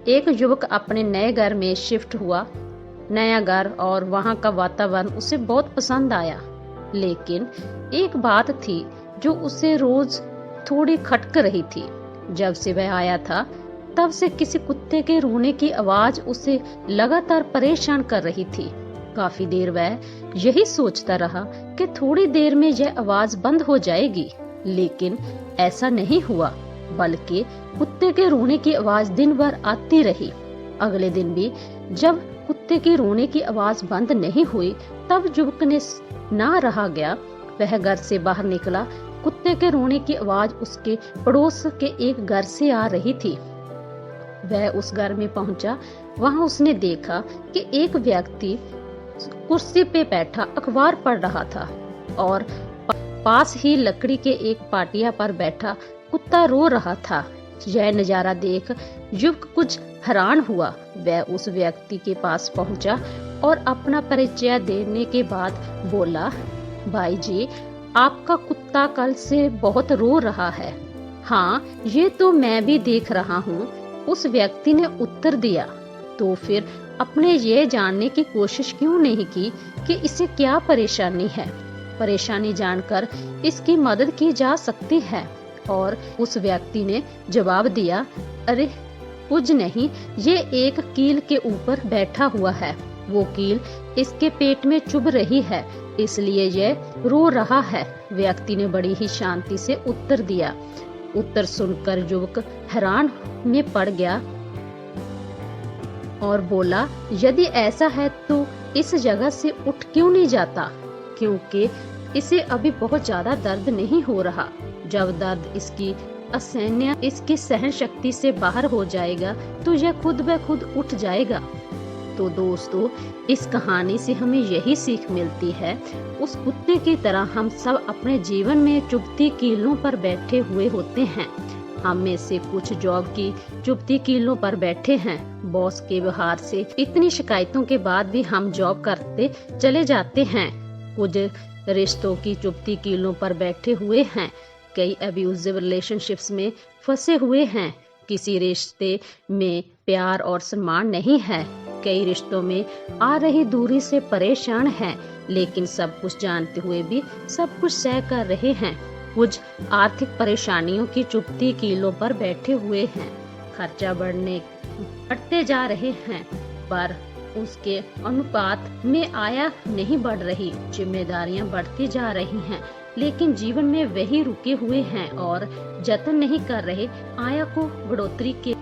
एक युवक अपने नए घर में शिफ्ट हुआ। नया घर और वहां का वातावरण उसे बहुत पसंद आया, लेकिन एक बात थी जो उसे रोज थोड़ी खटक रही थी। जब से वह आया था तब से किसी कुत्ते के रोने की आवाज उसे लगातार परेशान कर रही थी। काफी देर वह यही सोचता रहा कि थोड़ी देर में यह आवाज बंद हो जाएगी, लेकिन ऐसा नहीं हुआ, बल्कि कुत्ते के रोने की आवाज दिन भर आती रही। अगले दिन भी जब कुत्ते के रोने की आवाज बंद नहीं हुई, तब युवक ने ना रहा गया। वह घर से बाहर निकला। कुत्ते के रोने की आवाज उसके पड़ोस के एक घर से आ रही थी। वह उस घर में पहुंचा। वहां उसने देखा कि एक व्यक्ति कुर्सी पे बैठा अखबार पढ़ रहा था और पास ही लकड़ी के एक पाटिया पर बैठा कुत्ता रो रहा था। यह नजारा देख युवक कुछ हैरान हुआ। वह उस व्यक्ति के पास पहुंचा और अपना परिचय देने के बाद बोला, भाई जी, आपका कुत्ता कल से बहुत रो रहा है। हाँ, ये तो मैं भी देख रहा हूँ, उस व्यक्ति ने उत्तर दिया। तो फिर अपने ये जानने की कोशिश क्यों नहीं की कि इसे क्या परेशानी है? परेशानी जानकर इसकी मदद की जा सकती है। और उस व्यक्ति ने जवाब दिया, अरे कुछ नहीं, ये एक कील के ऊपर बैठा हुआ है। वो कील इसके पेट में चुभ रही है, इसलिए ये रो रहा है। व्यक्ति ने बड़ी ही शांति से उत्तर दिया। उत्तर सुनकर युवक हैरान में पड़ गया और बोला, यदि ऐसा है तो इस जगह से उठ क्यों नहीं जाता? क्योंकि इसे अभी बहुत ज्यादा दर्द नहीं हो रहा। जब दर्द इसकी सहन शक्ति से बाहर हो जाएगा तो यह खुद ब खुद उठ जाएगा। तो दोस्तों, इस कहानी से हमें यही सीख मिलती है, उस कुत्ते की तरह हम सब अपने जीवन में चुभती कीलों पर बैठे हुए होते हैं। हम में से कुछ जॉब की चुभती कीलों पर बैठे हैं। बॉस के व्यवहार से इतनी शिकायतों के बाद भी हम जॉब करते चले जाते हैं। कुछ रिश्तों की चुभती कीलों पर बैठे हुए हैं। कई अब्यूजिव रिलेशनशिप्स में फंसे हुए हैं। किसी रिश्ते में प्यार और सम्मान नहीं है। कई रिश्तों में आ रही दूरी से परेशान हैं, लेकिन सब कुछ जानते हुए भी सब कुछ सह कर रहे हैं। कुछ आर्थिक परेशानियों की चुभती कीलों पर बैठे हुए हैं। खर्चा बढ़ते जा रहे हैं, पर उसके अनुपात में आय नहीं बढ़ रही। जिम्मेदारियां बढ़ती जा रही हैं, लेकिन जीवन में वही रुके हुए हैं और जतन नहीं कर रहे आय को बढ़ोतरी के।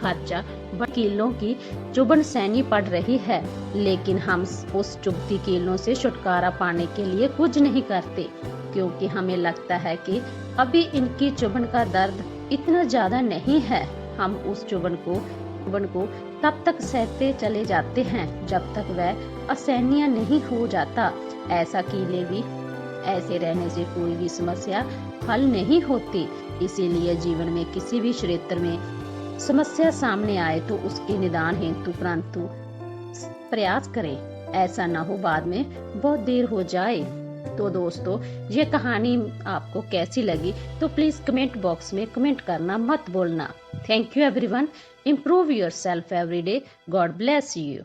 खर्चा कीलों की चुभन सहनी पड़ रही है, लेकिन हम उस चुभती कीलों से छुटकारा पाने के लिए कुछ नहीं करते, क्योंकि हमें लगता है कि अभी इनकी चुभन का दर्द इतना ज्यादा नहीं है। हम उस चुभन को तब तक सहते चले जाते हैं जब तक वह असहनीय नहीं हो जाता। ऐसे रहने से कोई भी समस्या हल नहीं होती। इसीलिए जीवन में किसी भी क्षेत्र में समस्या सामने आए तो उसके निदान हेतु परंतु प्रयास करें। ऐसा ना हो बाद में बहुत देर हो जाए। तो दोस्तों, ये कहानी आपको कैसी लगी तो प्लीज कमेंट बॉक्स में कमेंट करना मत भूलना। Thank you everyone. Improve yourself every day. God bless you.